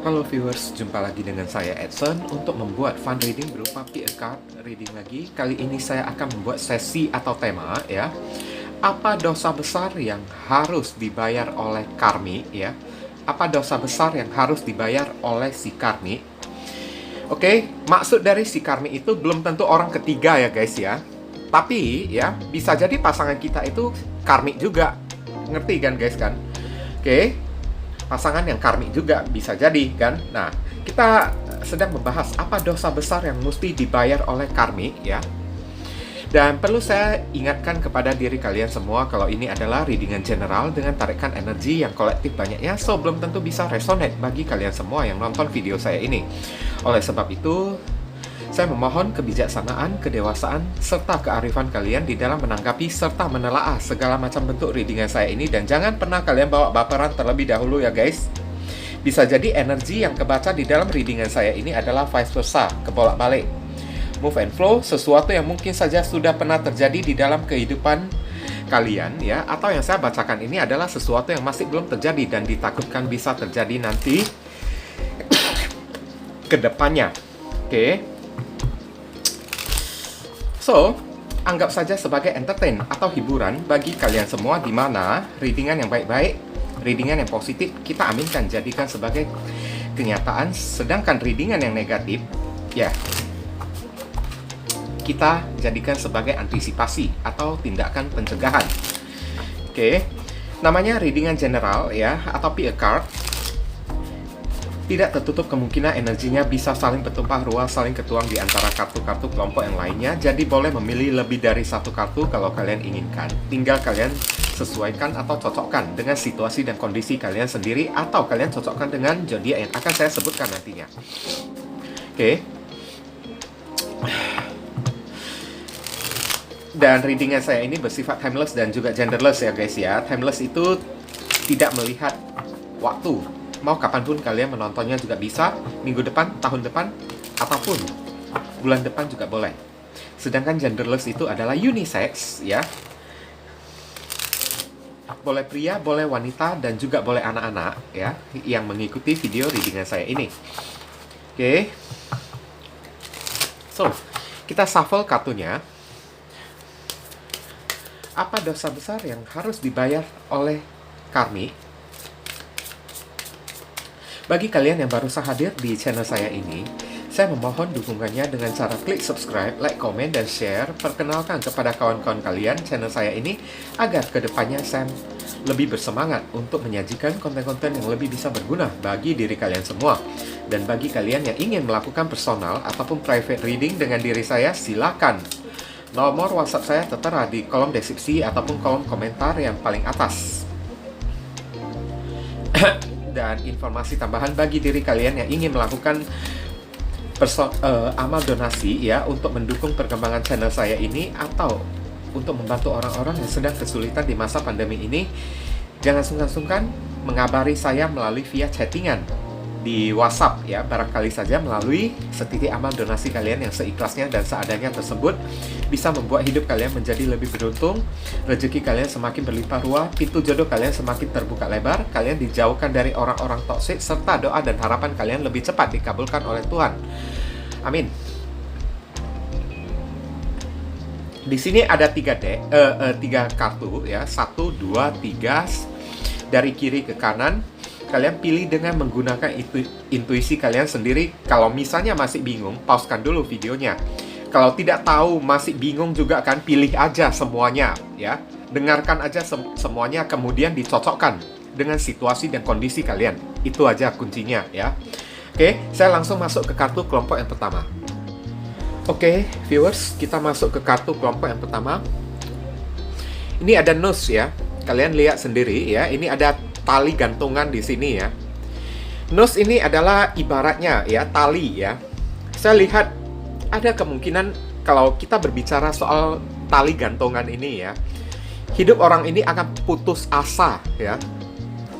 Halo viewers, jumpa lagi dengan saya Edson untuk membuat fun reading berupa PA card reading lagi. Kali ini saya akan membuat sesi atau tema ya. Apa dosa besar yang harus dibayar oleh karmi ya? Apa dosa besar yang harus dibayar oleh si karmi? Oke, maksud dari si karmi itu belum tentu orang ketiga ya guys ya. Tapi ya, bisa jadi pasangan kita itu karmi juga. Ngerti kan guys kan? Oke. Pasangan yang karmik juga bisa jadi kan. Nah, kita sedang membahas apa dosa besar yang mesti dibayar oleh karmik ya. Dan perlu saya ingatkan kepada diri kalian semua kalau ini adalah readingan general dengan tarikan energi yang kolektif banyaknya, so belum tentu bisa resonate bagi kalian semua yang nonton video saya ini. Oleh sebab itu, saya memohon kebijaksanaan, kedewasaan, serta kearifan kalian di dalam menanggapi serta menelaah segala macam bentuk readingan saya ini. Dan jangan pernah kalian bawa baperan terlebih dahulu ya guys. Bisa jadi energi yang kebaca di dalam readingan saya ini adalah vice versa, kebolak-balik. Move and flow, sesuatu yang mungkin saja sudah pernah terjadi di dalam kehidupan kalian ya. Atau yang saya bacakan ini adalah sesuatu yang masih belum terjadi dan ditakutkan bisa terjadi nanti ke depannya. Oke. So, anggap saja sebagai entertain atau hiburan bagi kalian semua, di mana readingan yang baik-baik, readingan yang positif, kita aminkan jadikan sebagai kenyataan, sedangkan readingan yang negatif, ya, kita jadikan sebagai antisipasi atau tindakan pencegahan. Oke, namanya readingan general ya, atau PA card. Tidak tertutup kemungkinan energinya bisa saling bertumpah ruah, saling ketuang di antara kartu-kartu kelompok yang lainnya. Jadi boleh memilih lebih dari satu kartu kalau kalian inginkan. Tinggal kalian sesuaikan atau cocokkan dengan situasi dan kondisi kalian sendiri, atau kalian cocokkan dengan zodiak yang akan saya sebutkan nantinya. Oke. Dan readingan saya ini bersifat timeless dan juga genderless ya guys ya. Timeless itu tidak melihat waktu. Mau kapanpun kalian menontonnya juga bisa, minggu depan, tahun depan, ataupun bulan depan juga boleh. Sedangkan genderless itu adalah unisex ya. Boleh pria, boleh wanita, dan juga boleh anak-anak ya, yang mengikuti video readingan saya ini. Oke. So, kita shuffle kartunya. Apa dosa besar yang harus dibayar oleh karmi? Bagi kalian yang baru saja hadir di channel saya ini, saya memohon dukungannya dengan cara klik subscribe, like, komen, dan share. Perkenalkan kepada kawan-kawan kalian channel saya ini agar kedepannya saya lebih bersemangat untuk menyajikan konten-konten yang lebih bisa berguna bagi diri kalian semua. Dan bagi kalian yang ingin melakukan personal ataupun private reading dengan diri saya, silakan. Nomor WhatsApp saya tertera di kolom deskripsi ataupun kolom komentar yang paling atas. Dan informasi tambahan bagi diri kalian yang ingin melakukan amal donasi ya, untuk mendukung perkembangan channel saya ini atau untuk membantu orang-orang yang sedang kesulitan di masa pandemi ini, jangan sungkan-sungkan mengabari saya melalui via chattingan di WhatsApp ya. Barangkali saja melalui setitik amal donasi kalian yang seikhlasnya dan seadanya tersebut bisa membuat hidup kalian menjadi lebih beruntung, rezeki kalian semakin berlimpah ruah, pintu jodoh kalian semakin terbuka lebar, kalian dijauhkan dari orang-orang toksik, serta doa dan harapan kalian lebih cepat dikabulkan oleh Tuhan. Amin. Di sini ada tiga kartu ya, 1, 2, 3 dari kiri ke kanan. Kalian pilih dengan menggunakan intuisi kalian sendiri. Kalau misalnya masih bingung, pausekan dulu videonya. Kalau tidak tahu, masih bingung juga kan, pilih aja semuanya ya. Dengarkan aja semuanya, kemudian dicocokkan dengan situasi dan kondisi kalian. Itu aja kuncinya ya. Oke, saya langsung masuk ke kartu kelompok yang pertama. Oke, viewers, kita masuk ke kartu kelompok yang pertama. Ini ada noose ya. Kalian lihat sendiri ya, ini ada tali gantungan di sini ya. Noose ini adalah ibaratnya ya, tali ya. Saya lihat ada kemungkinan kalau kita berbicara soal tali gantungan ini ya, hidup orang ini akan putus asa ya.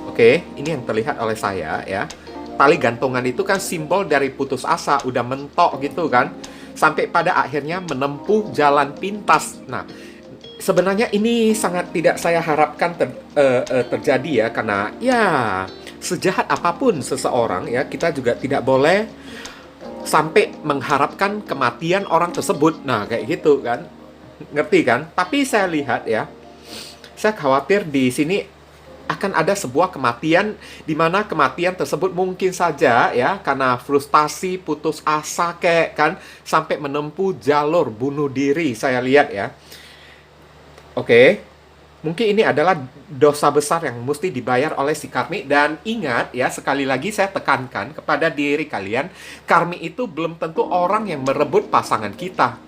Oke, ini yang terlihat oleh saya ya. Tali gantungan itu kan simbol dari putus asa, udah mentok gitu kan, sampai pada akhirnya menempuh jalan pintas. Nah, sebenarnya ini sangat tidak saya harapkan terjadi ya, karena ya sejahat apapun seseorang ya, kita juga tidak boleh sampai mengharapkan kematian orang tersebut. Nah, kayak gitu kan. Ngerti kan? Tapi saya lihat ya, saya khawatir di sini akan ada sebuah kematian di mana kematian tersebut mungkin saja ya karena frustasi, putus asa kayak kan sampai menempuh jalur bunuh diri, saya lihat ya. Oke. Mungkin ini adalah dosa besar yang mesti dibayar oleh si karmi. Dan ingat ya, sekali lagi saya tekankan kepada diri kalian, karmi itu belum tentu orang yang merebut pasangan kita.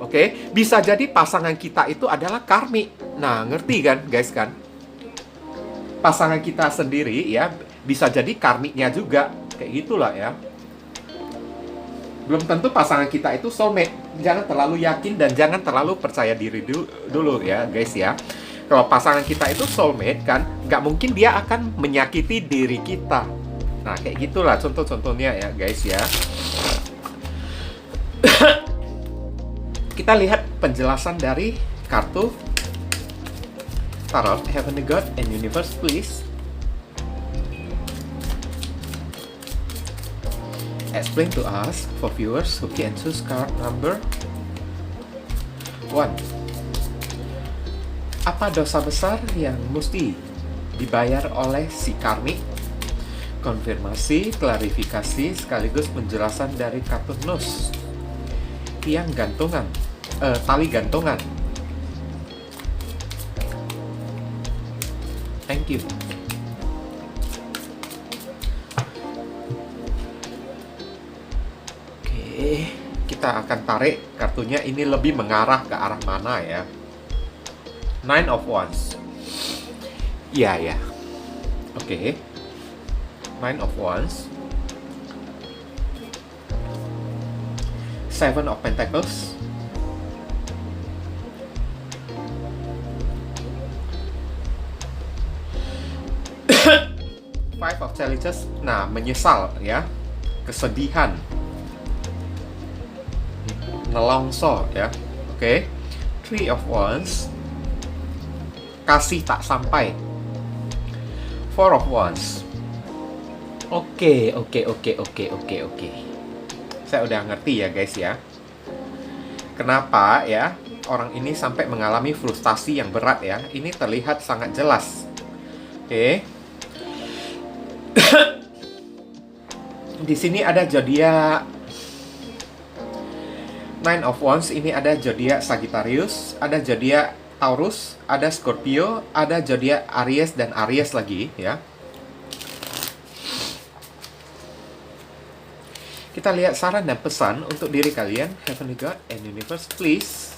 Oke, bisa jadi pasangan kita itu adalah karmi. Nah, ngerti kan guys kan? Pasangan kita sendiri ya, bisa jadi karminya juga. Kayak gitulah ya. Belum tentu pasangan kita itu soulmate. Jangan terlalu yakin dan jangan terlalu percaya diri dulu ya guys ya. Kalau pasangan kita itu soulmate kan, nggak mungkin dia akan menyakiti diri kita. Nah, kayak gitulah contoh-contohnya ya guys ya. Kita lihat penjelasan dari kartu Tarot. Heavenly God and Universe, please. Explain to us, for viewers who can choose card number 1. Apa dosa besar yang mesti dibayar oleh si karmi? Konfirmasi, klarifikasi, sekaligus penjelasan dari kartu Nus. Tiang gantungan, tali gantungan. Thank you. Oke, kita akan tarik kartunya, ini lebih mengarah ke arah mana ya? Nine of Wands. Iya ya. Oke. Nine of Wands. Seven of Pentacles. Five of Chalices. Nah, menyesal ya. Kesedihan. Nelongso ya. Oke. Three of Wands. Kasih tak sampai. Four of Wands. Oke. Saya udah ngerti ya guys ya. Kenapa ya orang ini sampai mengalami frustasi yang berat ya. Ini terlihat sangat jelas. Oke. Di sini ada zodiak Nine of Wands, ini ada zodiak Sagittarius, ada zodiak Taurus, ada Scorpio, ada zodiak Aries dan Aries lagi ya. Kita lihat saran dan pesan untuk diri kalian, Heavenly God and Universe, please.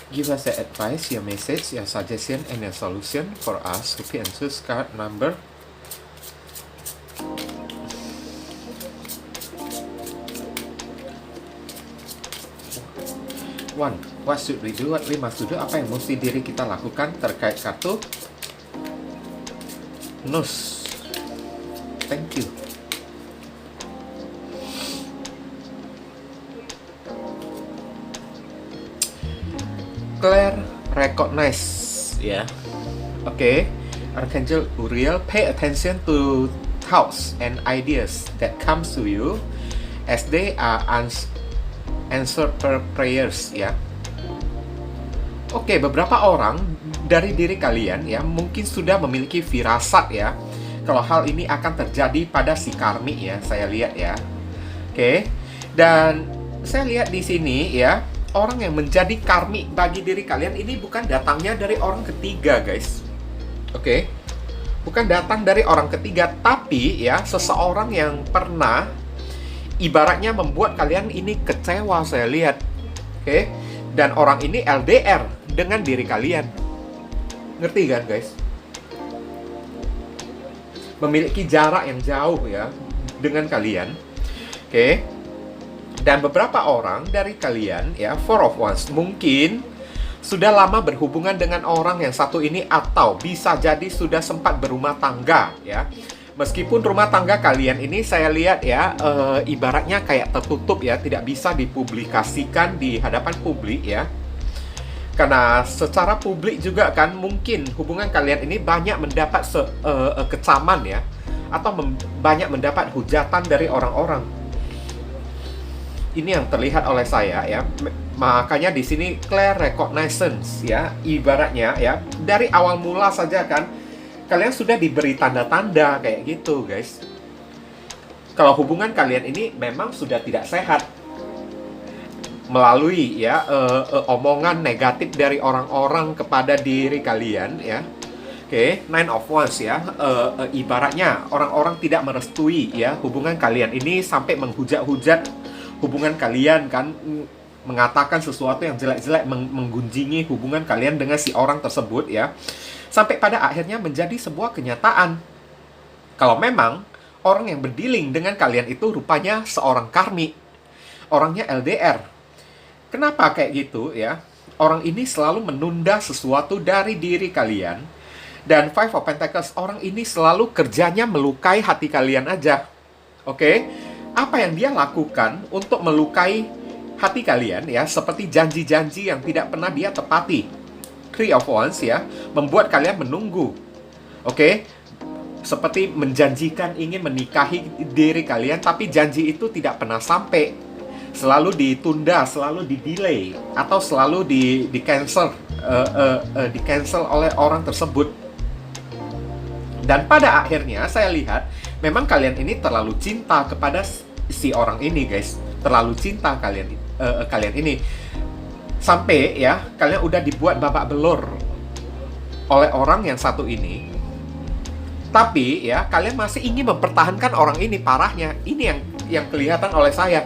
Give us the advice, your message, your suggestion, and your solution for us who can choose card number 1. What should we do? What we must do? Apa yang mesti diri kita lakukan terkait kartu Nus? Thank you. Claire recognize ya. Oke. Archangel Uriel, pay attention to thoughts and ideas that comes to you as they are answered prayers ya. Oke, beberapa orang dari diri kalian ya mungkin sudah memiliki firasat ya kalau hal ini akan terjadi pada si karmi ya, saya lihat ya. Oke. Dan saya lihat di sini ya, orang yang menjadi karmi bagi diri kalian ini bukan datangnya dari orang ketiga, guys. Oke. Bukan datang dari orang ketiga, tapi ya seseorang yang pernah ibaratnya membuat kalian ini kecewa, saya lihat. Oke. Dan orang ini LDR dengan diri kalian. Ngerti kan, guys? Memiliki jarak yang jauh ya dengan kalian. Oke. Dan beberapa orang dari kalian ya, Four of Wands, mungkin sudah lama berhubungan dengan orang yang satu ini, atau bisa jadi sudah sempat berumah tangga ya. Meskipun rumah tangga kalian ini saya lihat ya ibaratnya kayak tertutup ya, tidak bisa dipublikasikan di hadapan publik ya. Karena secara publik juga kan mungkin hubungan kalian ini banyak mendapat kecaman ya, atau banyak mendapat hujatan dari orang-orang. Ini yang terlihat oleh saya ya. Makanya di sini clear reconnaissance ya, ibaratnya ya dari awal mula saja kan kalian sudah diberi tanda-tanda kayak gitu, guys. Kalau hubungan kalian ini memang sudah tidak sehat melalui ya omongan negatif dari orang-orang kepada diri kalian ya. Oke, Nine of Wands ya, ibaratnya orang-orang tidak merestui ya hubungan kalian ini sampai menghujat-hujat hubungan kalian kan, mengatakan sesuatu yang jelek-jelek, menggunjingi hubungan kalian dengan si orang tersebut ya, sampai pada akhirnya menjadi sebuah kenyataan kalau memang orang yang berdealing dengan kalian itu rupanya seorang karmi, orangnya LDR. Kenapa kayak gitu ya? Orang ini selalu menunda sesuatu dari diri kalian. Dan Five of Pentacles, orang ini selalu kerjanya melukai hati kalian aja. Oke? Apa yang dia lakukan untuk melukai hati kalian ya, seperti janji-janji yang tidak pernah dia tepati. Three of Wands ya, membuat kalian menunggu. Oke? Seperti menjanjikan ingin menikahi diri kalian, tapi janji itu tidak pernah sampai. Selalu ditunda, selalu di-delay, atau selalu di-cancel oleh orang tersebut. Dan pada akhirnya saya lihat memang kalian ini terlalu cinta kepada si orang ini, guys. Terlalu cinta kalian ini. Sampai ya kalian udah dibuat babak belur oleh orang yang satu ini. Tapi ya kalian masih ingin mempertahankan orang ini. Parahnya ini yang kelihatan oleh saya.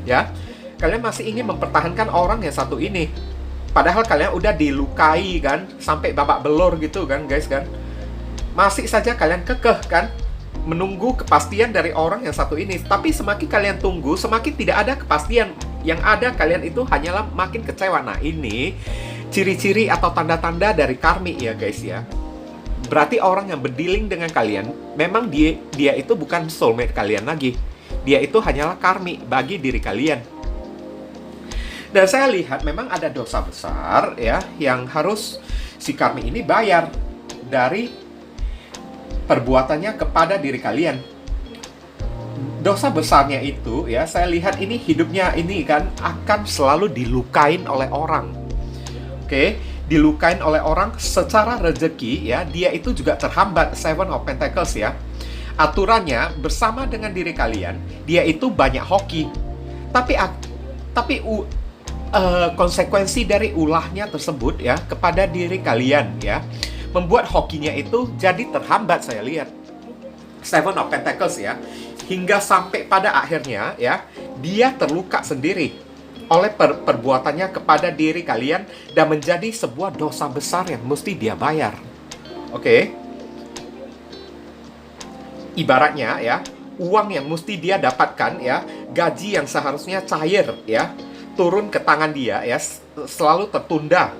Ya, kalian masih ingin mempertahankan orang yang satu ini. Padahal kalian udah dilukai kan, sampai babak belur gitu kan, guys kan. Masih saja kalian kekeh kan, menunggu kepastian dari orang yang satu ini. Tapi semakin kalian tunggu, semakin tidak ada kepastian. Yang ada kalian itu hanyalah makin kecewa. Nah, ini ciri-ciri atau tanda-tanda dari karmi ya, guys ya. Berarti orang yang berdealing dengan kalian, memang dia itu bukan soulmate kalian lagi. Dia itu hanyalah karmi bagi diri kalian. Dan saya lihat memang ada dosa besar ya yang harus si karmi ini bayar dari perbuatannya kepada diri kalian. Dosa besarnya itu ya, saya lihat ini hidupnya ini kan akan selalu dilukain oleh orang. Oke, dilukain oleh orang secara rezeki ya, dia itu juga terhambat. Seven of Pentacles ya. Aturannya bersama dengan diri kalian, dia itu banyak hoki. Tapi konsekuensi dari ulahnya tersebut ya kepada diri kalian ya, membuat hokinya itu jadi terhambat. Saya lihat Seven of Pentacles ya, hingga sampai pada akhirnya ya dia terluka sendiri oleh perbuatannya kepada diri kalian dan menjadi sebuah dosa besar yang mesti dia bayar. Oke? Ibaratnya ya, uang yang mesti dia dapatkan ya, gaji yang seharusnya cair ya, turun ke tangan dia ya, selalu tertunda.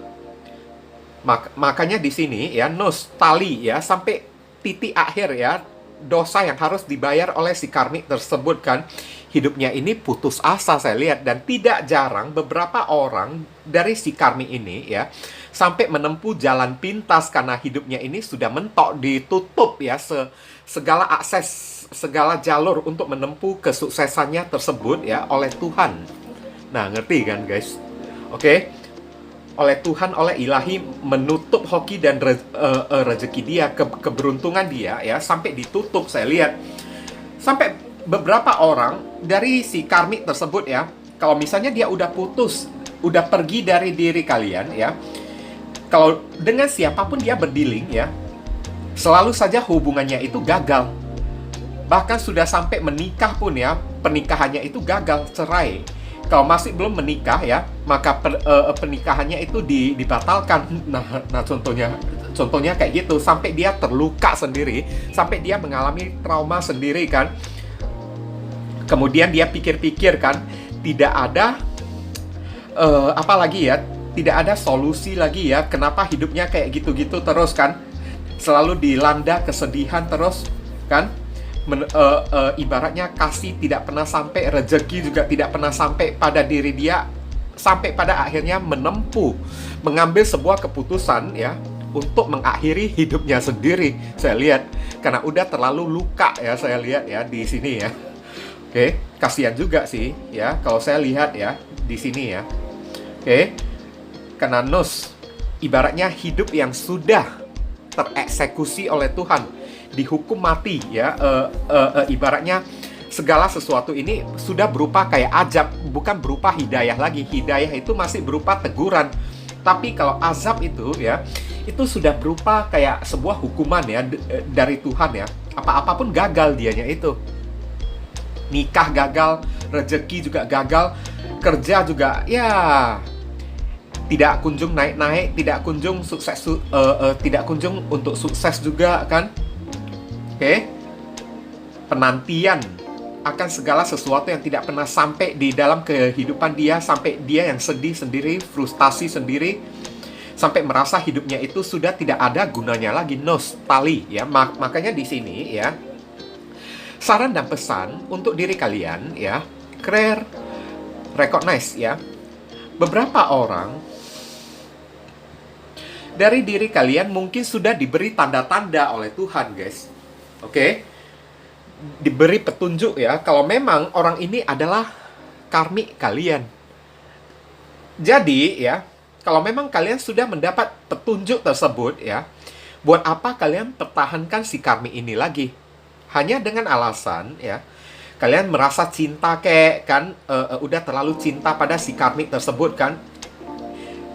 Makanya di sini ya, tali ya, sampai titik akhir ya, dosa yang harus dibayar oleh si karmik tersebut kan, hidupnya ini putus asa saya lihat. Dan tidak jarang beberapa orang dari si karmik ini ya, sampai menempuh jalan pintas karena hidupnya ini sudah mentok, ditutup ya, segala akses, segala jalur untuk menempuh kesuksesannya tersebut ya oleh Tuhan. Nah, ngerti kan guys? Oke? Oleh Tuhan, oleh ilahi menutup hoki dan rezeki dia, keberuntungan dia ya, sampai ditutup saya lihat. Sampai beberapa orang dari si karmik tersebut ya, kalau misalnya dia udah putus, udah pergi dari diri kalian ya, kalau dengan siapapun dia berdealing ya, selalu saja hubungannya itu gagal. Bahkan sudah sampai menikah pun ya, pernikahannya itu gagal, cerai. Kalau masih belum menikah ya, maka pernikahannya itu dibatalkan. Nah contohnya kayak gitu, sampai dia terluka sendiri, sampai dia mengalami trauma sendiri kan. Kemudian dia pikir-pikir kan, tidak ada apa lagi ya, tidak ada solusi lagi ya, kenapa hidupnya kayak gitu-gitu terus kan. Selalu dilanda kesedihan terus kan. Ibaratnya kasih tidak pernah sampai, rezeki juga tidak pernah sampai pada diri dia sampai pada akhirnya mengambil sebuah keputusan ya untuk mengakhiri hidupnya sendiri. Saya lihat karena udah terlalu luka ya, saya lihat ya di sini ya. Oke, kasihan juga sih ya kalau saya lihat ya di sini ya. Oke, karena Nos ibaratnya hidup yang sudah tereksekusi oleh Tuhan, dihukum mati ya, ibaratnya segala sesuatu ini sudah berupa kayak azab, bukan berupa hidayah lagi. Hidayah itu masih berupa teguran, tapi kalau azab itu ya, itu sudah berupa kayak sebuah hukuman ya dari Tuhan ya. Apa-apapun gagal dianya itu. Nikah gagal, rezeki juga gagal, kerja juga ya tidak kunjung naik-naik, tidak kunjung sukses, tidak kunjung untuk sukses juga kan. Oke, penantian akan segala sesuatu yang tidak pernah sampai di dalam kehidupan dia, sampai dia yang sedih sendiri, frustasi sendiri, sampai merasa hidupnya itu sudah tidak ada gunanya lagi, nostalgia ya. Makanya di sini ya, saran dan pesan untuk diri kalian ya, clear, recognize ya. Beberapa orang dari diri kalian mungkin sudah diberi tanda-tanda oleh Tuhan, guys. Oke? Diberi petunjuk ya, kalau memang orang ini adalah karmik kalian. Jadi ya, kalau memang kalian sudah mendapat petunjuk tersebut ya, buat apa kalian pertahankan si karmik ini lagi? Hanya dengan alasan ya, kalian merasa cinta kayak kan, udah terlalu cinta pada si karmik tersebut kan.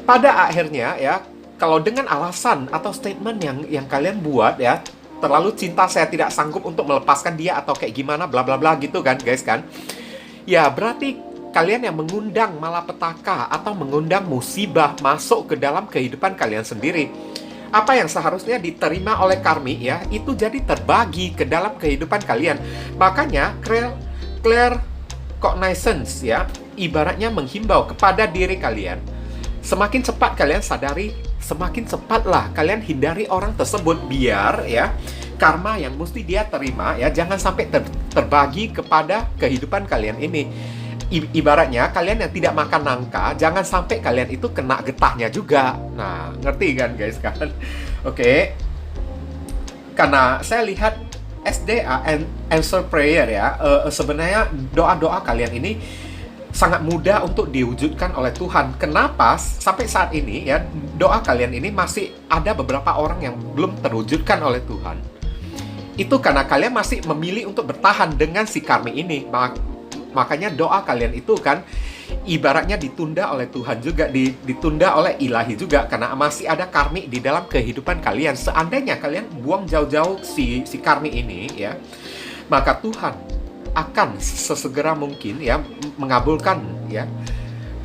Pada akhirnya ya, kalau dengan alasan atau statement yang kalian buat ya, terlalu cinta, saya tidak sanggup untuk melepaskan dia, atau kayak gimana bla bla bla gitu kan guys kan. Ya berarti kalian yang mengundang malapetaka atau mengundang musibah masuk ke dalam kehidupan kalian sendiri. Apa yang seharusnya diterima oleh karmik ya, itu jadi terbagi ke dalam kehidupan kalian. Makanya clear cognizance ya, ibaratnya menghimbau kepada diri kalian. Semakin cepat kalian sadari, semakin cepatlah kalian hindari orang tersebut, biar ya karma yang mesti dia terima ya jangan sampai terbagi kepada kehidupan kalian ini. Ibaratnya kalian yang tidak makan nangka, jangan sampai kalian itu kena getahnya juga. Nah, ngerti kan guys kan? Oke. Karena saya lihat SDA, answer prayer ya, sebenarnya doa-doa kalian ini sangat mudah untuk diwujudkan oleh Tuhan. Kenapa sampai saat ini ya doa kalian ini masih ada beberapa orang yang belum terwujudkan oleh Tuhan? Itu karena kalian masih memilih untuk bertahan dengan si karmik ini. Makanya doa kalian itu kan ibaratnya ditunda oleh Tuhan juga, ditunda oleh ilahi juga, karena masih ada karmik di dalam kehidupan kalian. Seandainya kalian buang jauh-jauh si karmik ini ya, maka Tuhan akan sesegera mungkin ya mengabulkan ya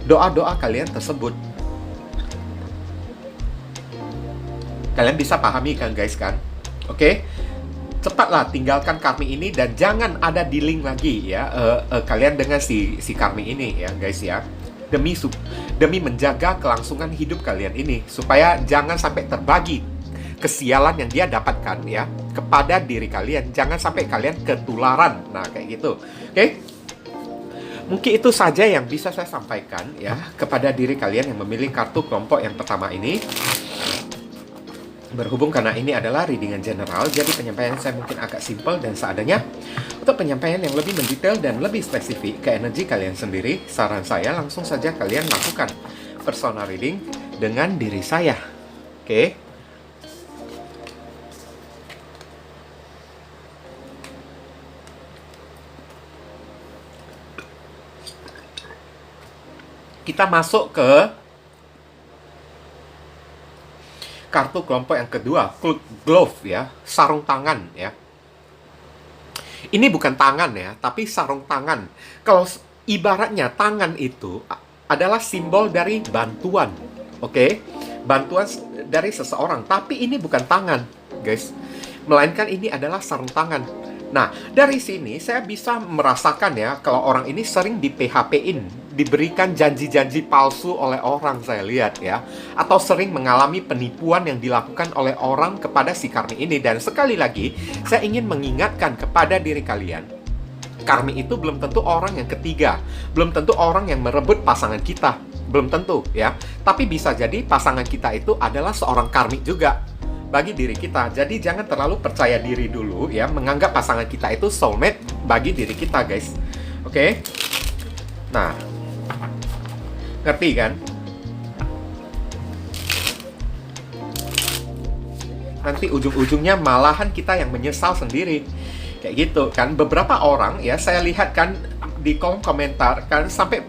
doa-doa kalian tersebut. Kalian bisa pahami kan guys kan? Oke? Cepatlah tinggalkan karmik ini dan jangan ada dealing lagi ya kalian dengan si karmik ini ya guys ya. Demi menjaga kelangsungan hidup kalian ini, supaya jangan sampai terbagi kesialan yang dia dapatkan ya kepada diri kalian. Jangan sampai kalian ketularan. Nah kayak gitu. Oke? Mungkin itu saja yang bisa saya sampaikan ya kepada diri kalian yang memilih kartu kelompok yang pertama ini. Berhubung karena ini adalah readingan general, jadi penyampaian saya mungkin agak simpel dan seadanya. Untuk penyampaian yang lebih mendetail dan lebih spesifik ke energi kalian sendiri, saran saya langsung saja kalian lakukan personal reading dengan diri saya. Oke? Kita masuk ke kartu kelompok yang kedua, glove ya, sarung tangan ya. Ini bukan tangan ya, tapi sarung tangan. Kalau ibaratnya tangan itu adalah simbol dari bantuan, oke? Bantuan dari seseorang, tapi ini bukan tangan, guys. Melainkan ini adalah sarung tangan. Nah, dari sini saya bisa merasakan ya, kalau orang ini sering di PHP-in, diberikan janji-janji palsu oleh orang, saya lihat ya, atau sering mengalami penipuan yang dilakukan oleh orang kepada si karmik ini. Dan sekali lagi, saya ingin mengingatkan kepada diri kalian, karmik itu belum tentu orang yang ketiga, belum tentu orang yang merebut pasangan kita. belum tentu ya. Tapi bisa jadi pasangan kita itu adalah seorang karmik juga bagi diri kita. Jadi jangan terlalu percaya diri dulu ya, menganggap pasangan kita itu soulmate bagi diri kita, guys. Oke? Nah, ngerti kan? Nanti ujung-ujungnya malahan kita yang menyesal sendiri. Kayak gitu kan. Beberapa orang ya, saya lihat kan di kolom komentar kan sampai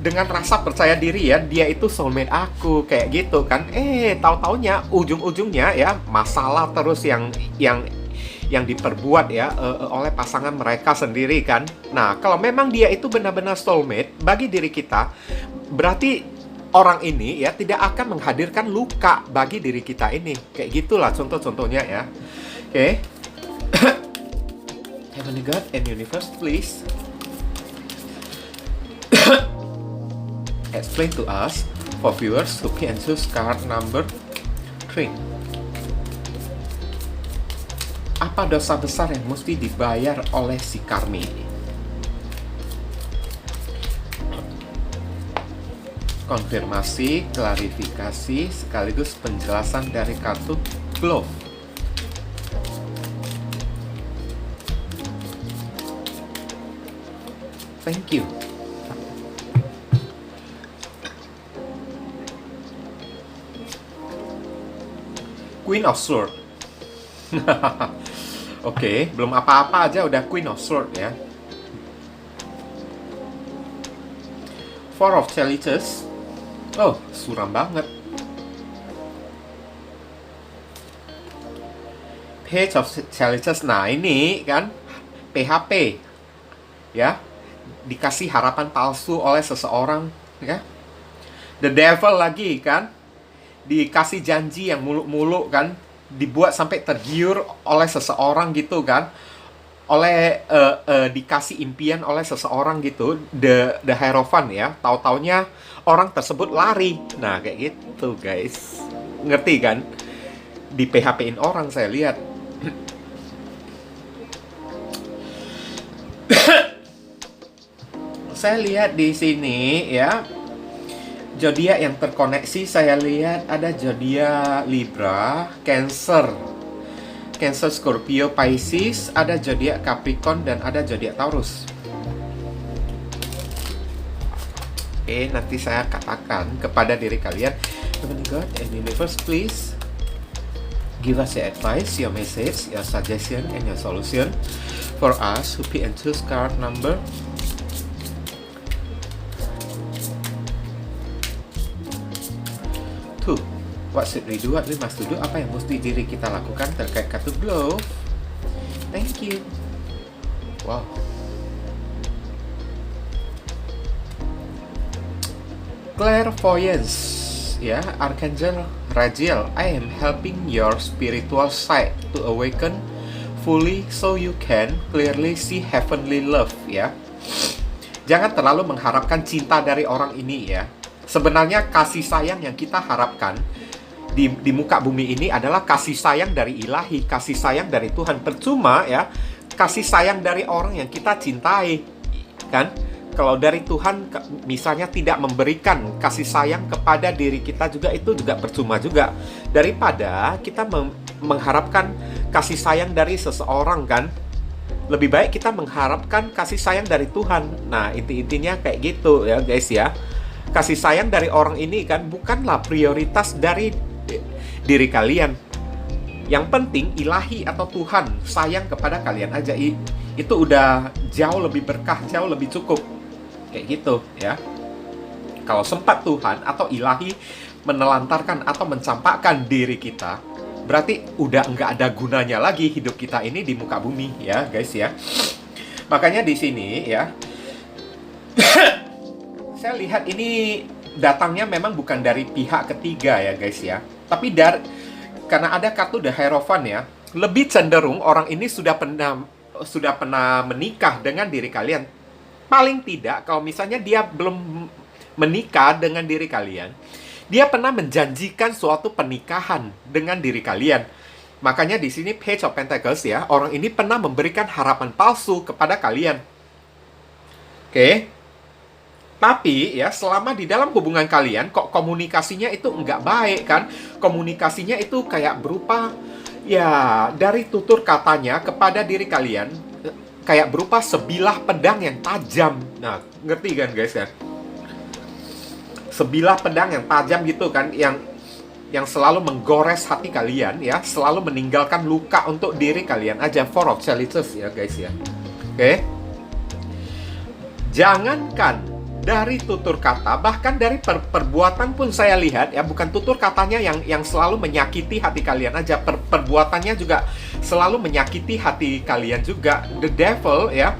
dengan rasa percaya diri ya, dia itu soulmate aku kayak gitu kan. Tahu-taunya ujung-ujungnya ya masalah terus yang diperbuat ya oleh pasangan mereka sendiri kan. Nah, kalau memang dia itu benar-benar soulmate bagi diri kita, berarti orang ini ya tidak akan menghadirkan luka bagi diri kita ini. Kayak gitulah contoh-contohnya ya. Oke. Heavenly God and Universe, please explain to us for viewers who can choose card number 3. Apa dosa besar yang mesti dibayar oleh si karmi ini? Konfirmasi, klarifikasi, sekaligus penjelasan dari kartu Glove. Thank you. Queen of Swords. Oke, belum apa-apa aja udah Queen of Swords ya. Four of Chalices. Oh, suram banget. Page of Chalices. Nah, ini kan PHP. Ya. Dikasih harapan palsu oleh seseorang, ya. The Devil lagi kan. Dikasih janji yang muluk-muluk kan. Dibuat sampai tergiur oleh seseorang gitu kan. Oleh dikasih impian oleh seseorang gitu, the Hierophant ya, tahu-taunya orang tersebut lari. Nah, kayak gitu, guys. Ngerti kan? Di PHP-in orang saya lihat. Saya lihat di sini ya, zodiak yang terkoneksi saya lihat ada zodiak Libra, Cancer, Scorpio, Pisces, ada zodiak Capricorn, dan ada zodiak Taurus. Oke, nanti saya katakan kepada diri kalian, Heavenly God and Universe, please give us your advice, your message, your suggestion, and your solution for us who pick and choose card number 2. What should we do? What we must do? Apa yang mesti diri kita lakukan terkait kartu Glove? Thank you. Wow. Clairvoyance, ya, Archangel Raziel. I am helping your spiritual side to awaken fully so you can clearly see heavenly love, ya. Jangan terlalu mengharapkan cinta dari orang ini ya. Sebenarnya kasih sayang yang kita harapkan di muka bumi ini adalah kasih sayang dari ilahi, kasih sayang dari Tuhan. Percuma ya, kasih sayang dari orang yang kita cintai, kan? Kalau dari Tuhan misalnya tidak memberikan kasih sayang kepada diri kita juga, itu juga percuma juga. Daripada kita mengharapkan kasih sayang dari seseorang kan, lebih baik kita mengharapkan kasih sayang dari Tuhan. Nah, intinya kayak gitu ya guys ya. Kasih sayang dari orang ini kan bukanlah prioritas dari diri kalian. Yang penting ilahi atau Tuhan sayang kepada kalian aja, itu udah jauh lebih berkah, jauh lebih cukup. Kayak gitu ya. Kalau sempat Tuhan atau ilahi menelantarkan atau mencampakkan diri kita, berarti udah nggak ada gunanya lagi hidup kita ini di muka bumi ya guys ya. Makanya di sini ya, saya lihat ini datangnya memang bukan dari pihak ketiga ya guys ya, tapi karena ada kartu The Hierophant ya, lebih cenderung orang ini sudah pernah menikah dengan diri kalian. Paling tidak kalau misalnya dia belum menikah dengan diri kalian, dia pernah menjanjikan suatu pernikahan dengan diri kalian. Makanya di sini Page of Pentacles ya, orang ini pernah memberikan harapan palsu kepada kalian. Oke. Tapi ya selama di dalam hubungan kalian kok komunikasinya itu nggak baik kan? Komunikasinya itu kayak berupa ya dari tutur katanya kepada diri kalian kayak berupa sebilah pedang yang tajam. Nah, ngerti kan guys ya? Sebilah pedang yang tajam gitu kan, yang selalu menggores hati kalian ya, selalu meninggalkan luka untuk diri kalian aja. Four of Chalices ya guys ya. Oke. Jangankan dari tutur kata, bahkan dari perbuatan pun saya lihat ya, bukan tutur katanya yang selalu menyakiti hati kalian aja, perbuatannya juga selalu menyakiti hati kalian juga. The devil ya,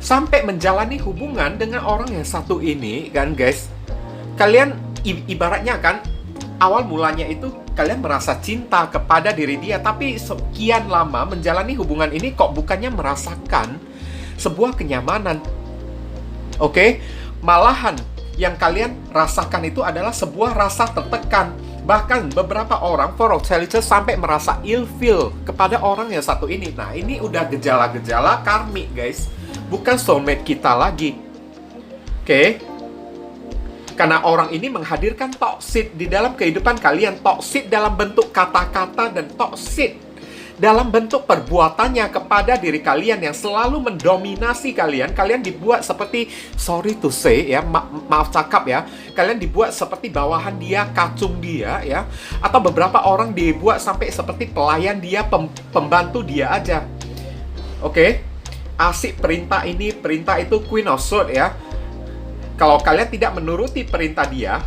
sampai menjalani hubungan dengan orang yang satu ini kan guys. Kalian ibaratnya kan, awal mulanya itu kalian merasa cinta kepada diri dia, tapi sekian lama menjalani hubungan ini kok bukannya merasakan sebuah kenyamanan. Oke, malahan yang kalian rasakan itu adalah sebuah rasa tertekan. Bahkan beberapa orang, Four of Chalices, sampai merasa ilfeel kepada orang yang satu ini. Nah, ini udah gejala-gejala karmik, guys. Bukan soulmate kita lagi. Oke? Karena orang ini menghadirkan toxic di dalam kehidupan kalian. Toxic dalam bentuk kata-kata dan toxic dalam bentuk perbuatannya kepada diri kalian yang selalu mendominasi kalian. Kalian dibuat seperti, sorry to say ya, maaf cakap ya, kalian dibuat seperti bawahan dia, kacung dia ya, atau beberapa orang dibuat sampai seperti pelayan dia, pembantu dia aja. Oke? Asik perintah ini, perintah itu, Queen of Swords ya. Kalau kalian tidak menuruti perintah dia,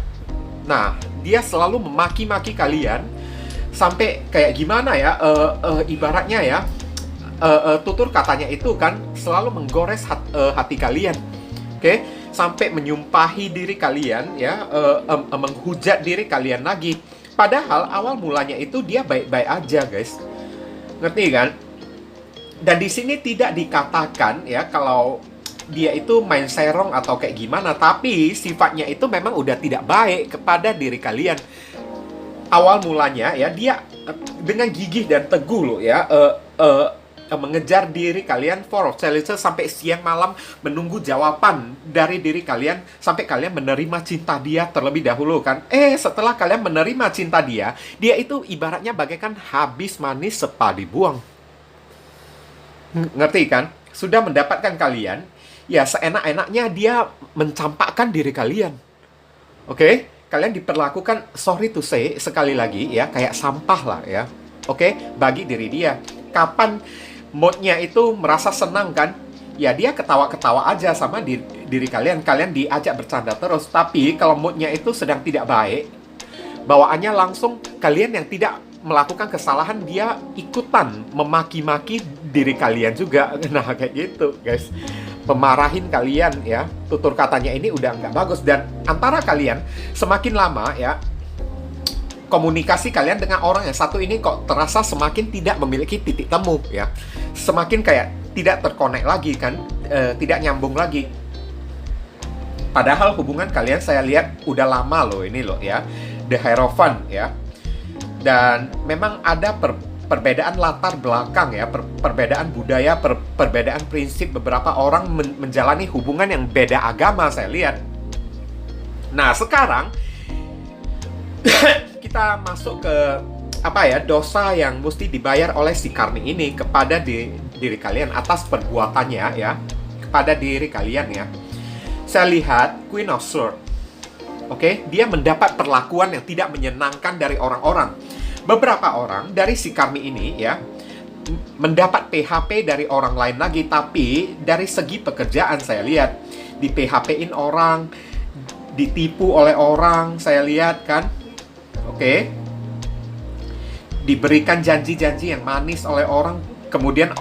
nah, dia selalu memaki-maki kalian. Sampai kayak gimana ya, ibaratnya ya, tutur katanya itu kan selalu menggores hati kalian. Oke? Sampai menyumpahi diri kalian ya, menghujat diri kalian lagi. Padahal awal mulanya itu dia baik-baik aja guys. Ngerti kan? Dan di sini tidak dikatakan ya kalau dia itu main serong atau kayak gimana, tapi sifatnya itu memang udah tidak baik kepada diri kalian. Awal mulanya ya, dia dengan gigih dan teguh loh ya, mengejar diri kalian, Four of Chalices, sampai siang malam menunggu jawaban dari diri kalian, sampai kalian menerima cinta dia terlebih dahulu kan. Setelah kalian menerima cinta dia, dia itu ibaratnya bagaikan habis manis sepa dibuang. Ngerti kan? Sudah mendapatkan kalian, ya seenak-enaknya dia mencampakkan diri kalian. Oke? Kalian diperlakukan, sorry to say, sekali lagi ya, kayak sampah lah ya. Oke? Bagi diri dia. Kapan moodnya itu merasa senang kan? Ya dia ketawa-ketawa aja sama diri kalian. Kalian diajak bercanda terus. Tapi kalau moodnya itu sedang tidak baik, bawaannya langsung kalian yang tidak melakukan kesalahan, dia ikutan memaki-maki diri kalian juga. Nah kayak gitu guys, pemarahin kalian ya, tutur katanya ini udah nggak bagus. Dan antara kalian semakin lama ya, komunikasi kalian dengan orang yang satu ini kok terasa semakin tidak memiliki titik temu ya, semakin kayak tidak terkonek lagi kan, tidak nyambung lagi. Padahal hubungan kalian saya lihat udah lama loh ini loh ya, The Hierophant ya. Dan memang ada perbedaan latar belakang ya, perbedaan budaya, perbedaan prinsip. Beberapa orang menjalani hubungan yang beda agama saya lihat. Nah sekarang kita masuk ke apa ya, dosa yang mesti dibayar oleh si karmik ini kepada diri kalian atas perbuatannya ya, kepada diri kalian ya. Saya lihat Queen of Swords. Oke, dia mendapat perlakuan yang tidak menyenangkan dari orang-orang. Beberapa orang dari si karmik ini ya, mendapat PHP dari orang lain lagi. Tapi dari segi pekerjaan saya lihat, di PHP-in orang, ditipu oleh orang, saya lihat kan. Oke, diberikan janji-janji yang manis oleh orang, kemudian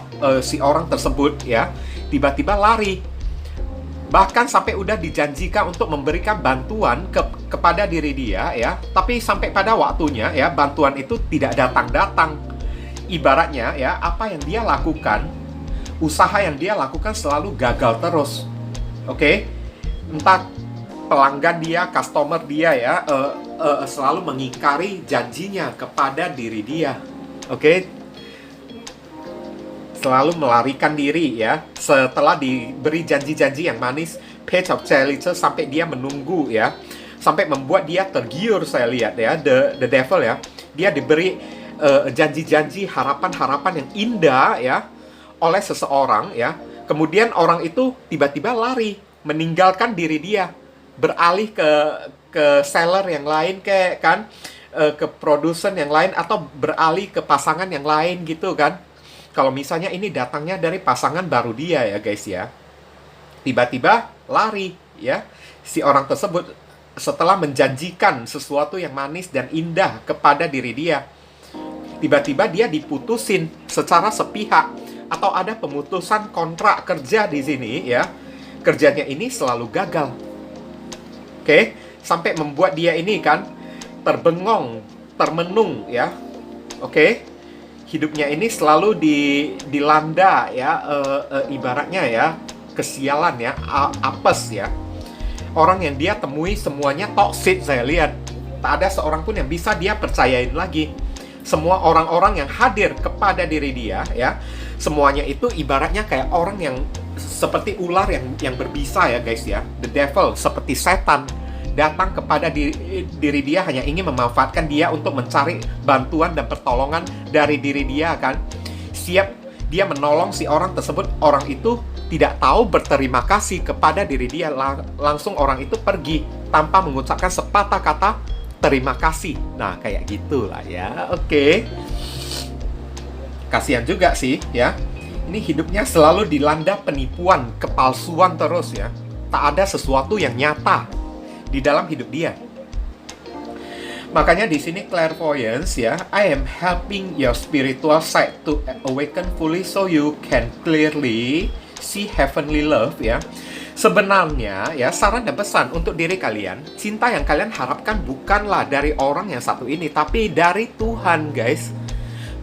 si orang tersebut ya tiba-tiba lari. Bahkan sampai udah dijanjikan untuk memberikan bantuan kepada diri dia ya, tapi sampai pada waktunya ya, bantuan itu tidak datang-datang. Ibaratnya ya, apa yang dia lakukan, usaha yang dia lakukan selalu gagal terus. Oke? Entah pelanggan dia, customer dia ya, selalu mengingkari janjinya kepada diri dia. Oke? Selalu melarikan diri ya, setelah diberi janji-janji yang manis, page of Challenger sampai dia menunggu ya, sampai membuat dia tergiur. Saya lihat ya, the devil ya, dia diberi janji-janji, harapan-harapan yang indah ya oleh seseorang ya. Kemudian orang itu tiba-tiba lari, meninggalkan diri dia, beralih ke seller yang lain, kayak kan, ke produsen yang lain, atau beralih ke pasangan yang lain gitu kan. Kalau misalnya ini datangnya dari pasangan baru dia ya guys ya, tiba-tiba lari ya si orang tersebut setelah menjanjikan sesuatu yang manis dan indah kepada diri dia. Tiba-tiba dia diputusin secara sepihak, atau ada pemutusan kontrak kerja di sini ya. Kerjanya ini selalu gagal. Oke, sampai membuat dia ini kan terbengong, termenung ya. Oke. Hidupnya ini selalu dilanda ya, ibaratnya ya, kesialan ya, apes ya. Orang yang dia temui semuanya toxic, saya lihat. Tak ada seorang pun yang bisa dia percayain lagi. Semua orang-orang yang hadir kepada diri dia ya, semuanya itu ibaratnya kayak orang yang seperti ular yang berbisa ya guys ya. The devil, seperti setan, datang kepada diri dia hanya ingin memanfaatkan dia untuk mencari bantuan dan pertolongan dari diri dia kan. Siap dia menolong si orang tersebut, orang itu tidak tahu berterima kasih kepada diri dia, langsung orang itu pergi tanpa mengucapkan sepatah kata terima kasih. Nah, kayak gitulah ya. Oke. Kasihan juga sih ya. Ini hidupnya selalu dilanda penipuan, kepalsuan terus ya. Tak ada sesuatu yang nyata di dalam hidup dia. Makanya di sini clairvoyance ya, I am helping your spiritual side to awaken fully so you can clearly see heavenly love ya. Sebenarnya ya, saran dan pesan untuk diri kalian, cinta yang kalian harapkan bukanlah dari orang yang satu ini, tapi dari Tuhan guys.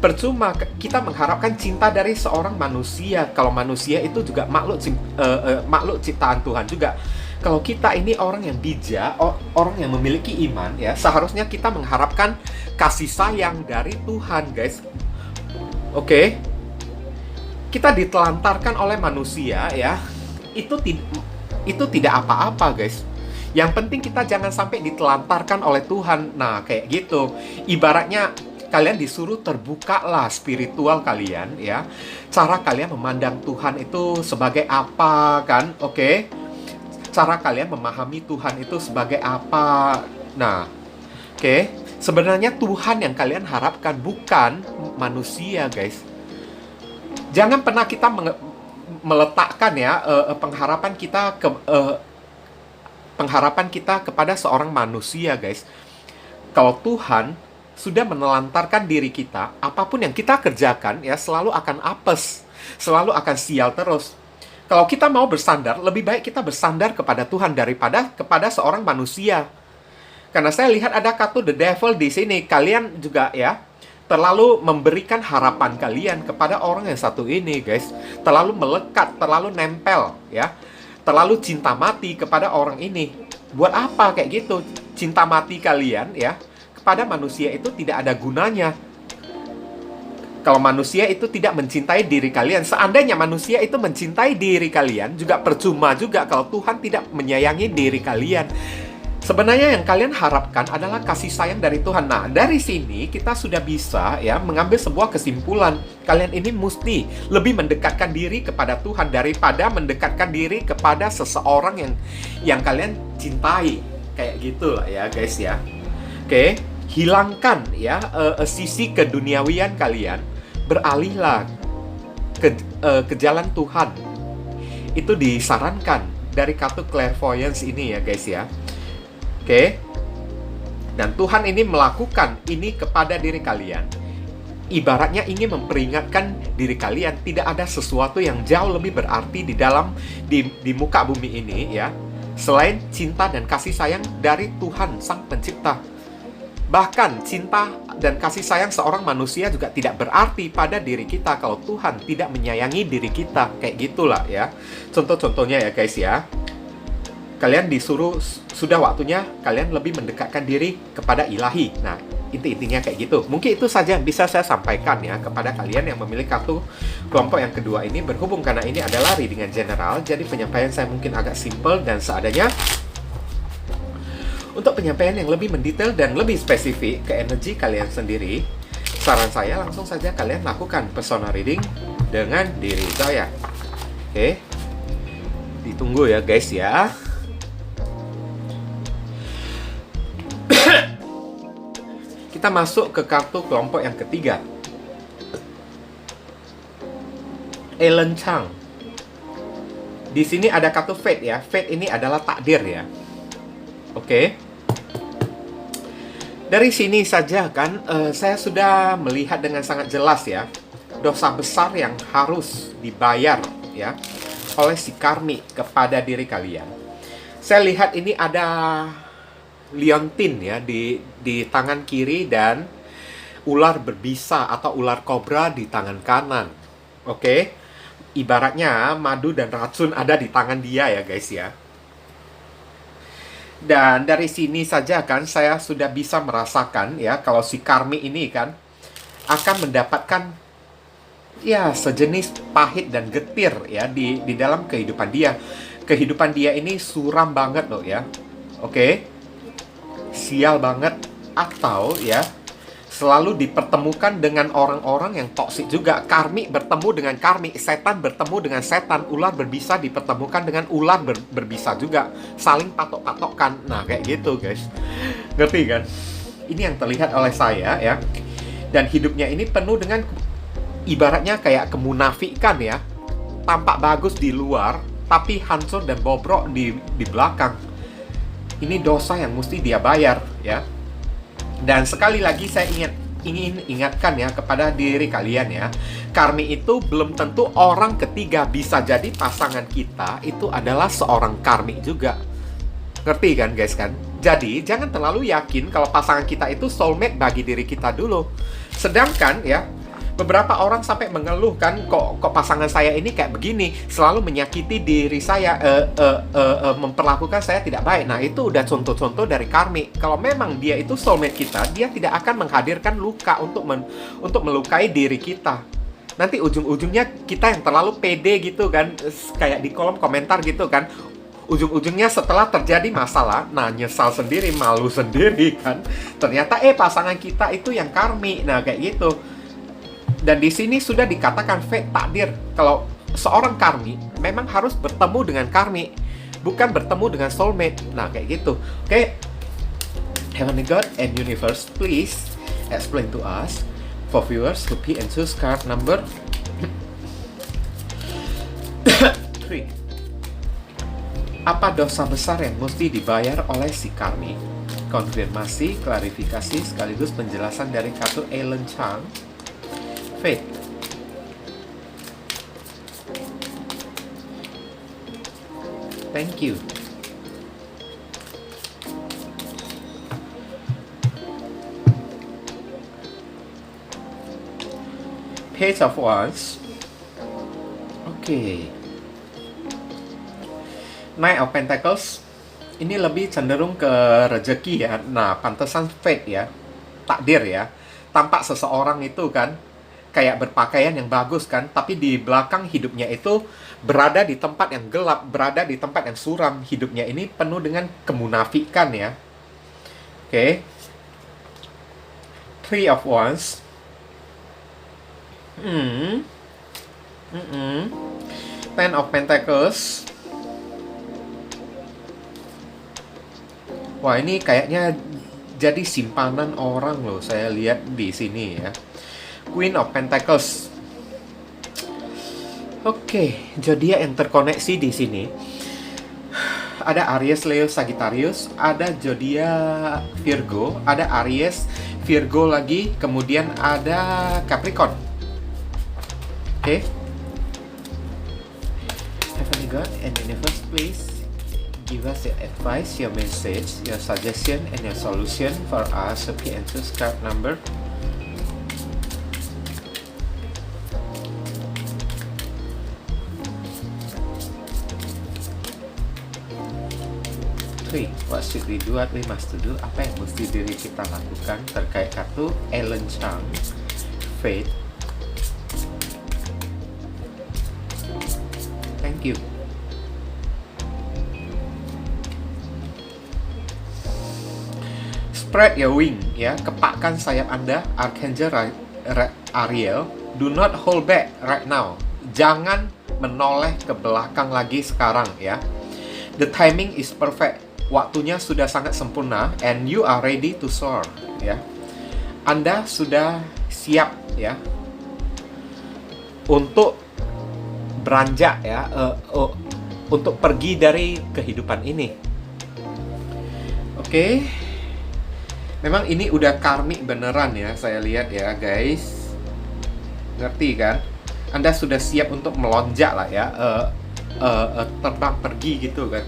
Percuma kita mengharapkan cinta dari seorang manusia, kalau manusia itu juga makhluk ciptaan Tuhan juga. Kalau kita ini orang yang bijak, orang yang memiliki iman ya, seharusnya kita mengharapkan kasih sayang dari Tuhan guys. Oke. Kita ditelantarkan oleh manusia ya, itu tidak apa-apa guys. Yang penting kita jangan sampai ditelantarkan oleh Tuhan. Nah, kayak gitu. Ibaratnya kalian disuruh terbukalah spiritual kalian ya. Cara kalian memandang Tuhan itu sebagai apa kan? Oke. Cara kalian memahami Tuhan itu sebagai apa. Nah, oke. Sebenarnya Tuhan yang kalian harapkan bukan manusia guys. Jangan pernah kita meletakkan ya pengharapan kita kepada seorang manusia guys. Kalau Tuhan sudah menelantarkan diri kita, apapun yang kita kerjakan ya selalu akan apes, selalu akan sial terus. Kalau kita mau bersandar, lebih baik kita bersandar kepada Tuhan daripada kepada seorang manusia. Karena saya lihat ada kartu the devil di sini. Kalian juga ya terlalu memberikan harapan kalian kepada orang yang satu ini guys. Terlalu melekat, terlalu nempel ya. Terlalu cinta mati kepada orang ini. Buat apa kayak gitu? Cinta mati kalian ya kepada manusia itu tidak ada gunanya. Kalau manusia itu tidak mencintai diri kalian, seandainya manusia itu mencintai diri kalian, juga percuma juga kalau Tuhan tidak menyayangi diri kalian. Sebenarnya yang kalian harapkan adalah kasih sayang dari Tuhan. Nah, dari sini kita sudah bisa ya mengambil sebuah kesimpulan. Kalian ini mesti lebih mendekatkan diri kepada Tuhan daripada mendekatkan diri kepada seseorang yang kalian cintai. Kayak gitulah ya guys ya. Oke, hilangkan ya sisi keduniawian kalian. Beralihlah ke jalan Tuhan. Itu disarankan dari kartu clairvoyance ini ya guys ya. Oke. Dan Tuhan ini melakukan ini kepada diri kalian. Ibaratnya ingin memperingatkan diri kalian tidak ada sesuatu yang jauh lebih berarti di muka bumi ini ya, selain cinta dan kasih sayang dari Tuhan Sang Pencipta. Bahkan cinta dan kasih sayang seorang manusia juga tidak berarti pada diri kita kalau Tuhan tidak menyayangi diri kita. Kayak gitulah ya. Contoh-contohnya ya guys ya. Kalian disuruh, sudah waktunya kalian lebih mendekatkan diri kepada ilahi. Nah, Inti-intinya kayak gitu. Mungkin itu saja yang bisa saya sampaikan ya kepada kalian yang memilih kartu kelompok yang kedua ini. Berhubung karena ini adalah readingan general, jadi penyampaian saya mungkin agak simple dan seadanya. Untuk penyampaian yang lebih mendetail dan lebih spesifik ke energi kalian sendiri, saran saya langsung saja kalian lakukan persona reading dengan diri saya. Oke, ditunggu ya guys ya. Kita masuk ke kartu kelompok yang ketiga. Alan Chang. Di sini ada kartu fate ya. Fate ini adalah takdir ya. Oke. Dari sini saja kan saya sudah melihat dengan sangat jelas ya dosa besar yang harus dibayar ya oleh si karmi kepada diri kalian. Saya lihat ini ada liontin ya di tangan kiri dan ular berbisa atau ular kobra di tangan kanan. Oke. Ibaratnya madu dan racun ada di tangan dia ya guys ya. Dan dari sini saja kan saya sudah bisa merasakan ya kalau si karmi ini kan akan mendapatkan ya sejenis pahit dan getir ya di dalam kehidupan dia. Kehidupan dia ini suram banget loh ya. Oke. Sial banget atau ya selalu dipertemukan dengan orang-orang yang toksik juga. Karmi bertemu dengan karmi, setan bertemu dengan setan, ular berbisa dipertemukan dengan ular berbisa juga. Saling patok-patokkan. Nah, kayak gitu, guys. Ngerti kan? Ini yang terlihat oleh saya ya. Dan hidupnya ini penuh dengan ibaratnya kayak kemunafikan ya. Tampak bagus di luar, tapi hancur dan bobrok di belakang. Ini dosa yang mesti dia bayar ya. Dan sekali lagi saya ingin ingatkan ya kepada diri kalian ya. Karmi itu belum tentu orang ketiga, bisa jadi pasangan kita itu adalah seorang karmi juga. Ngerti kan guys kan? Jadi jangan terlalu yakin kalau pasangan kita itu soulmate bagi diri kita dulu. Sedangkan ya beberapa orang sampai mengeluh kan kok pasangan saya ini kayak begini, selalu menyakiti diri saya, memperlakukan saya tidak baik. Nah, itu udah contoh-contoh dari karmi. Kalau memang dia itu soulmate kita, dia tidak akan menghadirkan luka untuk melukai diri kita. Nanti ujung-ujungnya kita yang terlalu pede gitu kan, kayak di kolom komentar gitu kan. Ujung-ujungnya setelah terjadi masalah, nah nyesal sendiri, malu sendiri kan. Ternyata pasangan kita itu yang karmi. Nah, kayak gitu. Dan di sini sudah dikatakan fate, takdir. Kalau seorang karmi memang harus bertemu dengan karmi, bukan bertemu dengan soulmate. Nah, kayak gitu. Oke. Heavenly God and Universe, please explain to us for viewers who pick and choose card number 3. Apa dosa besar yang mesti dibayar oleh si karmi? Konfirmasi, klarifikasi, sekaligus penjelasan dari kartu Alan Chang. Fate. Thank you. Page of Wands. Oke. Knight of Pentacles. Ini lebih cenderung ke rezeki ya. Nah, pantesan fate ya. Takdir ya. Tampak seseorang itu kan kayak berpakaian yang bagus kan, tapi di belakang hidupnya itu berada di tempat yang gelap, berada di tempat yang suram. Hidupnya ini penuh dengan kemunafikan ya. Oke. Three of Wands. Ten of Pentacles. Wah, ini kayaknya jadi simpanan orang loh, saya lihat di sini ya. Queen of Pentacles. Oke, zodiak yang terkoneksi di sini. Ada Aries, Leo, Sagittarius, ada zodiak Virgo, ada Aries, Virgo lagi, kemudian ada Capricorn. Oke. Heavenly God and Universe, please give us your advice, your message, your suggestion, and your solution for us. Okay, and choose card number 3. 3. What should we do? What we must do? Apa yang mesti diri kita lakukan terkait kartu Alan Chang, Fate. Thank you. Spread your wing, ya, kepakkan sayap Anda, Archangel Ariel. Do not hold back right now. Jangan menoleh ke belakang lagi sekarang, ya. The timing is perfect. Waktunya sudah sangat sempurna, and you are ready to soar, ya. Anda sudah siap, ya, untuk beranjak, ya, untuk pergi dari kehidupan ini. Oke. Memang ini udah karmik beneran ya, saya lihat ya guys. Ngerti kan? Anda sudah siap untuk melonjak lah ya, terbang pergi gitu kan,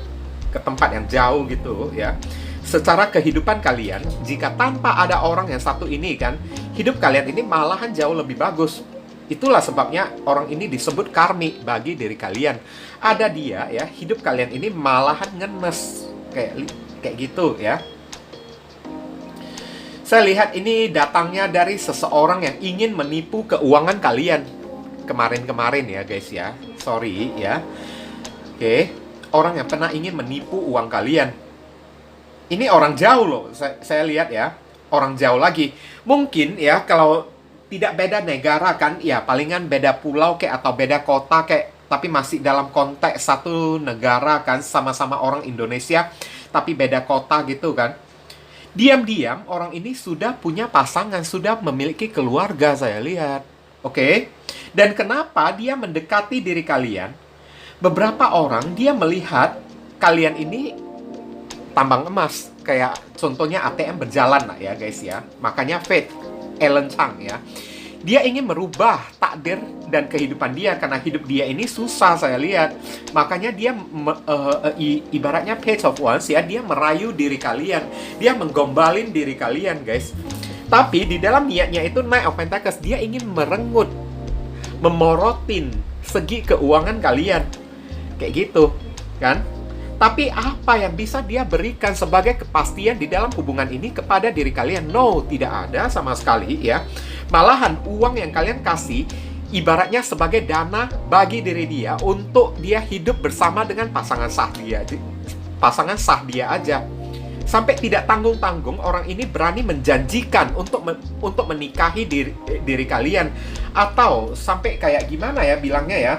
ke tempat yang jauh gitu ya. Secara kehidupan kalian, jika tanpa ada orang yang satu ini kan, hidup kalian ini malahan jauh lebih bagus. Itulah sebabnya orang ini disebut karmik bagi diri kalian. Ada dia ya, hidup kalian ini malahan ngenes kayak gitu ya. Saya lihat ini datangnya dari seseorang yang ingin menipu keuangan kalian kemarin-kemarin ya guys ya. Sorry ya. Oke, orang yang pernah ingin menipu uang kalian. Ini orang jauh loh, saya lihat ya. Orang jauh lagi. Mungkin ya kalau tidak beda negara kan, ya palingan beda pulau kayak atau beda kota kayak, tapi masih dalam konteks satu negara kan, sama-sama orang Indonesia tapi beda kota gitu kan. Diam-diam orang ini sudah punya pasangan, sudah memiliki keluarga saya lihat. Oke? Dan kenapa dia mendekati diri kalian? Beberapa orang dia melihat kalian ini tambang emas. Kayak contohnya ATM berjalan lah ya guys ya. Makanya Fate, Alan Chang ya. Dia ingin merubah takdir dan kehidupan dia karena hidup dia ini susah saya lihat. Makanya dia ibaratnya Page of Wands ya, dia merayu diri kalian, dia menggombalin diri kalian guys. Tapi di dalam niatnya itu Knight of Pentacles, dia ingin merenggut, memorotin segi keuangan kalian. Kayak gitu kan? Tapi apa yang bisa dia berikan sebagai kepastian di dalam hubungan ini kepada diri kalian? No, tidak ada sama sekali ya. Malahan uang yang kalian kasih ibaratnya sebagai dana bagi diri dia untuk dia hidup bersama dengan pasangan sah dia. Pasangan sah dia aja. Sampai tidak tanggung-tanggung orang ini berani menjanjikan untuk menikahi diri kalian. Atau sampai kayak gimana ya bilangnya ya,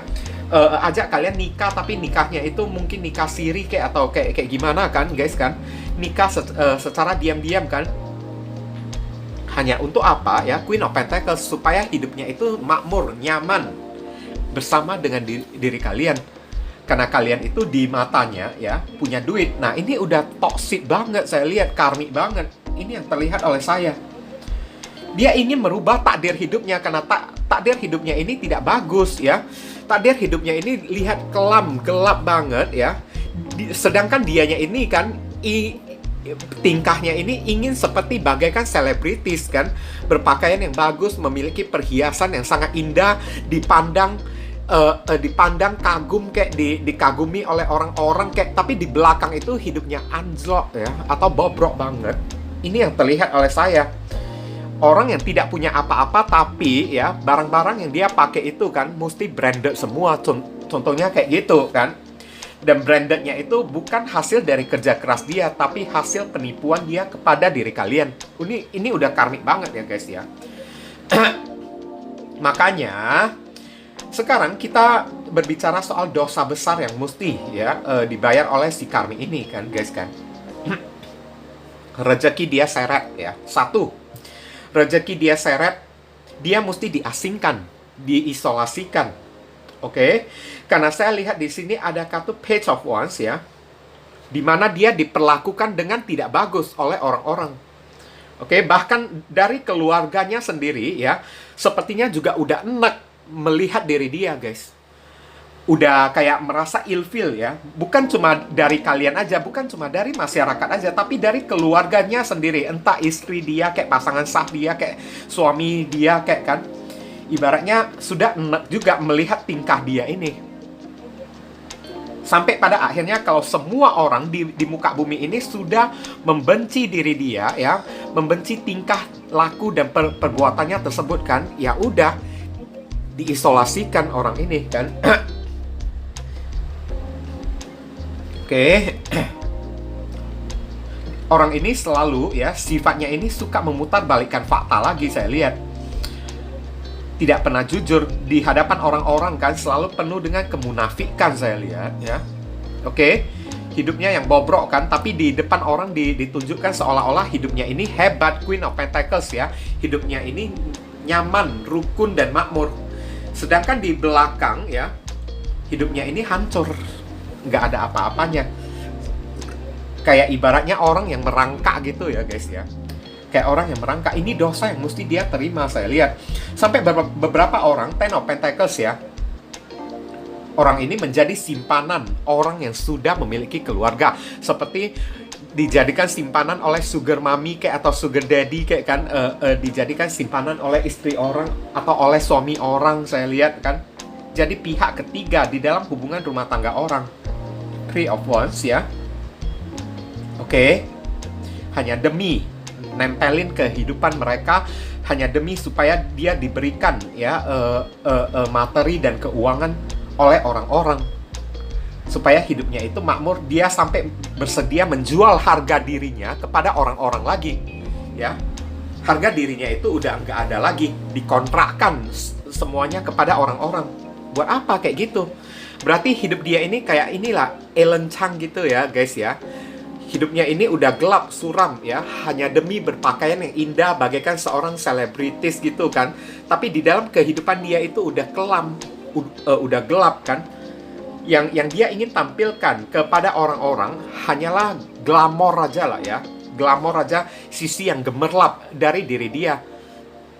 ajak kalian nikah, tapi nikahnya itu mungkin nikah siri kayak atau kayak gimana kan guys kan, nikah secara diam-diam kan, hanya untuk apa ya, Queen of Pentacles, supaya hidupnya itu makmur, nyaman bersama dengan diri kalian, karena kalian itu di matanya ya punya duit. Nah ini udah toxic banget saya lihat, karmik banget ini yang terlihat oleh saya. Dia ingin merubah takdir hidupnya karena takdir hidupnya ini tidak bagus ya. Takdir hidupnya ini lihat kelam, gelap banget ya. Sedangkan dianya ini kan tingkahnya ini ingin seperti bagaikan selebritis kan, berpakaian yang bagus, memiliki perhiasan yang sangat indah, dipandang kagum kayak dikagumi oleh orang-orang kayak, tapi di belakang itu hidupnya anjlok ya atau bobrok banget. Ini yang terlihat oleh saya. Orang yang tidak punya apa-apa tapi ya barang-barang yang dia pakai itu kan mesti branded semua, contohnya kayak gitu kan. Dan brandednya itu bukan hasil dari kerja keras dia, tapi hasil penipuan dia kepada diri kalian. Ini udah karmik banget ya guys ya. Makanya sekarang kita berbicara soal dosa besar yang mesti ya dibayar oleh si karmik ini kan guys kan. Rezeki dia seret ya. Satu, rezeki dia seret, dia mesti diasingkan, diisolasikan. Oke? Karena saya lihat di sini ada kartu Page of Wands ya, di mana dia diperlakukan dengan tidak bagus oleh orang-orang. Oke, bahkan dari keluarganya sendiri ya, sepertinya juga udah enek melihat diri dia, guys. Udah kayak merasa ilfeel ya, bukan cuma dari kalian aja, bukan cuma dari masyarakat aja, tapi dari keluarganya sendiri, entah istri dia kayak pasangan sah dia kayak suami dia kayak kan, ibaratnya sudah enak juga melihat tingkah dia ini. Sampai pada akhirnya kalau semua orang di muka bumi ini sudah membenci diri dia, ya, membenci tingkah laku dan perbuatannya tersebut kan, ya udah diisolasikan orang ini kan. Oke. Orang ini selalu, ya, sifatnya ini suka memutarbalikkan fakta lagi, saya lihat. Tidak pernah jujur di hadapan orang-orang kan, selalu penuh dengan kemunafikan, saya lihat, ya. Oke. Hidupnya yang bobrok kan, tapi di depan orang ditunjukkan seolah-olah hidupnya ini hebat, Queen of Pentacles, ya. Hidupnya ini nyaman, rukun dan makmur. Sedangkan di belakang, ya, hidupnya ini hancur, nggak ada apa-apanya. Kayak ibaratnya orang yang merangkak gitu ya guys ya. Kayak orang yang merangkak, ini dosa yang mesti dia terima, saya lihat. Sampai beberapa orang, Ten of Pentacles ya, orang ini menjadi simpanan orang yang sudah memiliki keluarga. Seperti dijadikan simpanan oleh sugar mommy kayak atau sugar daddy kayak kan, dijadikan simpanan oleh istri orang atau oleh suami orang, saya lihat kan. Jadi pihak ketiga di dalam hubungan rumah tangga orang. Three of Wands ya. Oke. Hanya demi nempelin kehidupan mereka, hanya demi supaya dia diberikan ya materi dan keuangan oleh orang-orang, supaya hidupnya itu makmur. Dia sampai bersedia menjual harga dirinya kepada orang-orang lagi, ya. Harga dirinya itu udah nggak ada lagi, dikontrakkan semuanya kepada orang-orang. Buat apa kayak gitu? Berarti hidup dia ini kayak inilah Ellen Chang gitu ya guys ya. Hidupnya ini udah gelap, suram ya, hanya demi berpakaian yang indah bagaikan seorang selebritis gitu kan. Tapi di dalam kehidupan dia itu udah kelam, udah gelap kan. Yang dia ingin tampilkan kepada orang-orang hanyalah glamor aja lah ya. Glamor aja, sisi yang gemerlap dari diri dia.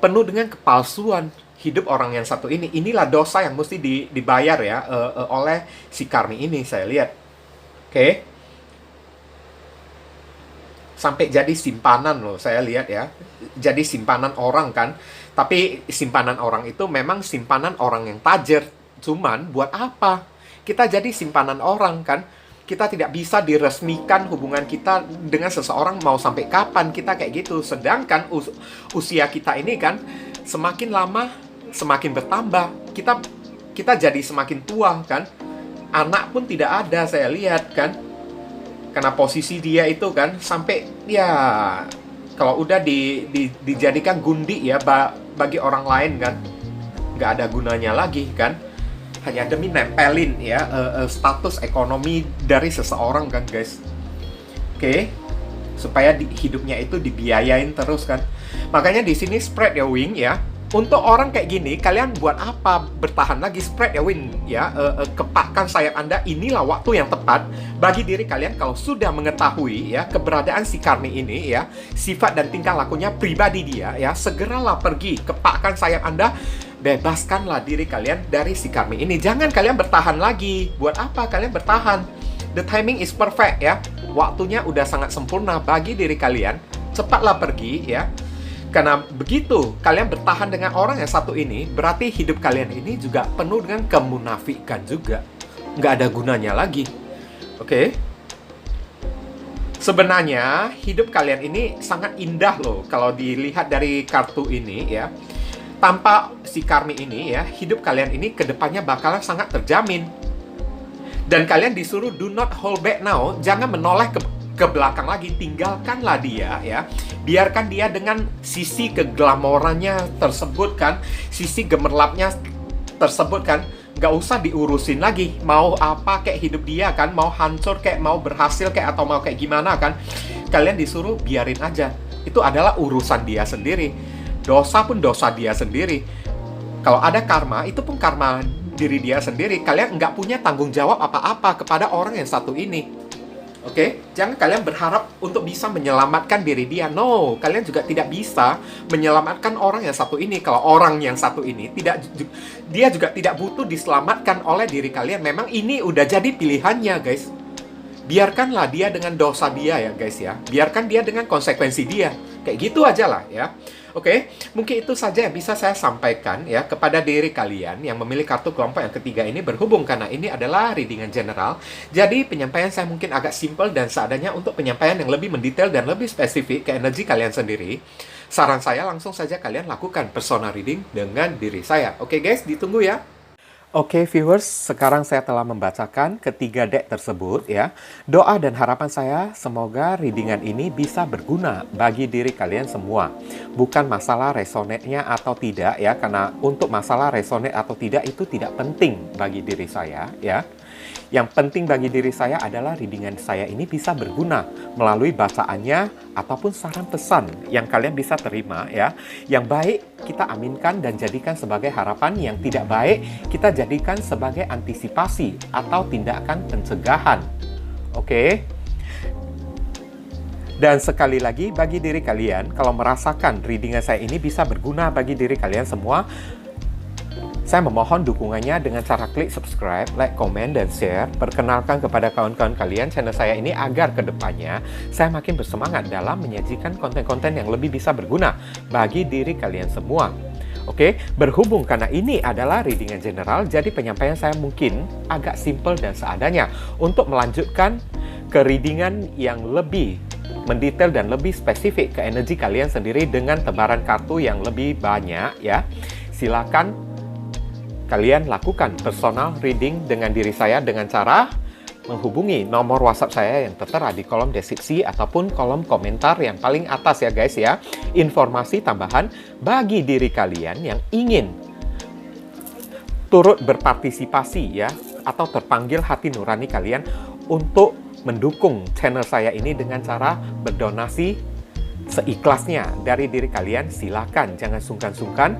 Penuh dengan kepalsuan hidup orang yang satu ini. Inilah dosa yang mesti dibayar ya oleh si Karmi ini, saya lihat. Oke. Sampai jadi simpanan loh, saya lihat ya. Jadi simpanan orang kan. Tapi simpanan orang itu memang simpanan orang yang tajir. Cuman buat apa? Kita jadi simpanan orang kan. Kita tidak bisa diresmikan hubungan kita dengan seseorang mau sampai kapan kita kayak gitu. Sedangkan usia kita ini kan semakin lama semakin bertambah. Kita jadi semakin tua kan. Anak pun tidak ada, saya lihat kan. Karena posisi dia itu kan sampai ya kalau udah dijadikan gundi ya bagi orang lain kan, nggak ada gunanya lagi kan, hanya demi nempelin ya status ekonomi dari seseorang kan guys. Oke. Supaya hidupnya itu dibiayain terus kan. Makanya di sini spread your wing ya. Untuk orang kayak gini, kalian buat apa bertahan lagi? Spread your wing ya, kepakkan sayap Anda. Inilah waktu yang tepat bagi diri kalian kalau sudah mengetahui ya keberadaan si Karmi ini ya, sifat dan tingkah lakunya pribadi dia ya, segeralah pergi, kepakkan sayap Anda, bebaskanlah diri kalian dari si Karmi ini. Jangan kalian bertahan lagi. Buat apa kalian bertahan? The timing is perfect ya. Waktunya udah sangat sempurna bagi diri kalian. Cepatlah pergi ya. Karena begitu kalian bertahan dengan orang yang satu ini, berarti hidup kalian ini juga penuh dengan kemunafikan juga. Nggak ada gunanya lagi. Oke? Sebenarnya hidup kalian ini sangat indah loh kalau dilihat dari kartu ini ya. Tanpa si Karmi ini ya, hidup kalian ini kedepannya bakalan sangat terjamin. Dan kalian disuruh do not hold back now, jangan menoleh ke belakang lagi, tinggalkanlah dia ya. Biarkan dia dengan sisi keglamorannya tersebut kan, sisi gemerlapnya tersebut kan, nggak usah diurusin lagi. Mau apa kayak hidup dia kan, mau hancur kayak, mau berhasil kayak, atau mau kayak gimana kan, kalian disuruh biarin aja. Itu adalah urusan dia sendiri. Dosa pun dosa dia sendiri. Kalau ada karma, itu pun karma diri dia sendiri. Kalian nggak punya tanggung jawab apa-apa kepada orang yang satu ini. Oke, jangan kalian berharap untuk bisa menyelamatkan diri dia. No, kalian juga tidak bisa menyelamatkan orang yang satu ini. Kalau orang yang satu ini dia juga tidak butuh diselamatkan oleh diri kalian. Memang ini udah jadi pilihannya, guys. Biarkanlah dia dengan dosa dia ya, guys ya. Biarkan dia dengan konsekuensi dia. Kayak gitu aja lah ya. Oke, mungkin itu saja yang bisa saya sampaikan ya kepada diri kalian yang memilih kartu kelompok yang ketiga ini, berhubung karena ini adalah readingan general. Jadi penyampaian saya mungkin agak simpel dan seadanya. Untuk penyampaian yang lebih mendetail dan lebih spesifik ke energi kalian sendiri, saran saya langsung saja kalian lakukan personal reading dengan diri saya. Oke guys, ditunggu ya. Oke viewers, sekarang saya telah membacakan ketiga deck tersebut ya. Doa dan harapan saya semoga readingan ini bisa berguna bagi diri kalian semua. Bukan masalah resonate-nya atau tidak ya, karena untuk masalah resonate atau tidak itu tidak penting bagi diri saya ya. Yang penting bagi diri saya adalah readingan saya ini bisa berguna melalui bacaannya ataupun saran pesan yang kalian bisa terima ya. Yang baik kita aminkan dan jadikan sebagai harapan, yang tidak baik kita jadikan sebagai antisipasi atau tindakan pencegahan. Oke? Dan sekali lagi bagi diri kalian, kalau merasakan readingan saya ini bisa berguna bagi diri kalian semua, saya memohon dukungannya dengan cara klik subscribe, like, komen, dan share. Perkenalkan kepada kawan-kawan kalian channel saya ini agar kedepannya saya makin bersemangat dalam menyajikan konten-konten yang lebih bisa berguna bagi diri kalian semua. Oke, berhubung karena ini adalah readingan general, jadi penyampaian saya mungkin agak simple dan seadanya. Untuk melanjutkan ke readingan yang lebih mendetail dan lebih spesifik ke energi kalian sendiri dengan tebaran kartu yang lebih banyak ya, silakan kalian lakukan personal reading dengan diri saya dengan cara menghubungi nomor WhatsApp saya yang tertera di kolom deskripsi ataupun kolom komentar yang paling atas ya guys ya. Informasi tambahan bagi diri kalian yang ingin turut berpartisipasi ya, atau terpanggil hati nurani kalian untuk mendukung channel saya ini dengan cara berdonasi seikhlasnya dari diri kalian, silakan jangan sungkan-sungkan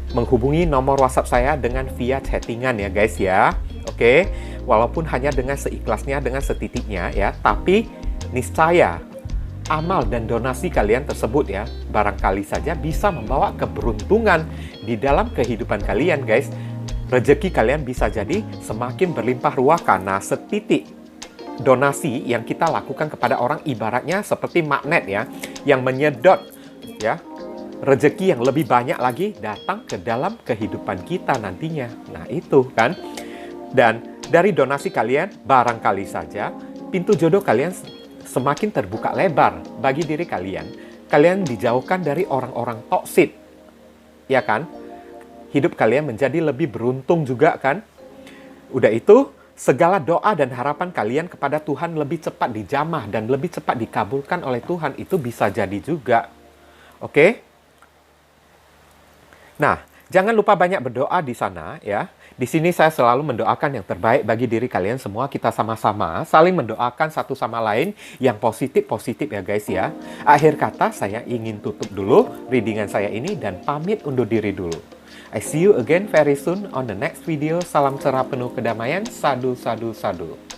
menghubungi nomor WhatsApp saya dengan via chattingan ya guys ya. Oke, walaupun hanya dengan seikhlasnya, dengan setitiknya ya, tapi niscaya amal dan donasi kalian tersebut ya, barangkali saja bisa membawa keberuntungan di dalam kehidupan kalian guys. Rezeki kalian bisa jadi semakin berlimpah ruah karena setitik donasi yang kita lakukan kepada orang ibaratnya seperti magnet ya, yang menyedot ya, rezeki yang lebih banyak lagi datang ke dalam kehidupan kita nantinya. Nah itu kan. Dan dari donasi kalian, barangkali saja pintu jodoh kalian semakin terbuka lebar bagi diri kalian. Kalian dijauhkan dari orang-orang toksik, ya kan? Hidup kalian menjadi lebih beruntung juga kan? Udah itu, segala doa dan harapan kalian kepada Tuhan lebih cepat dijamah dan lebih cepat dikabulkan oleh Tuhan. Itu bisa jadi juga. Oke? Nah, jangan lupa banyak berdoa di sana ya. Di sini saya selalu mendoakan yang terbaik bagi diri kalian semua. Kita sama-sama saling mendoakan satu sama lain yang positif-positif ya guys ya. Akhir kata saya ingin tutup dulu readingan saya ini dan pamit undur diri dulu. I see you again very soon on the next video. Salam cerah penuh kedamaian. Sadu, sadu, sadu.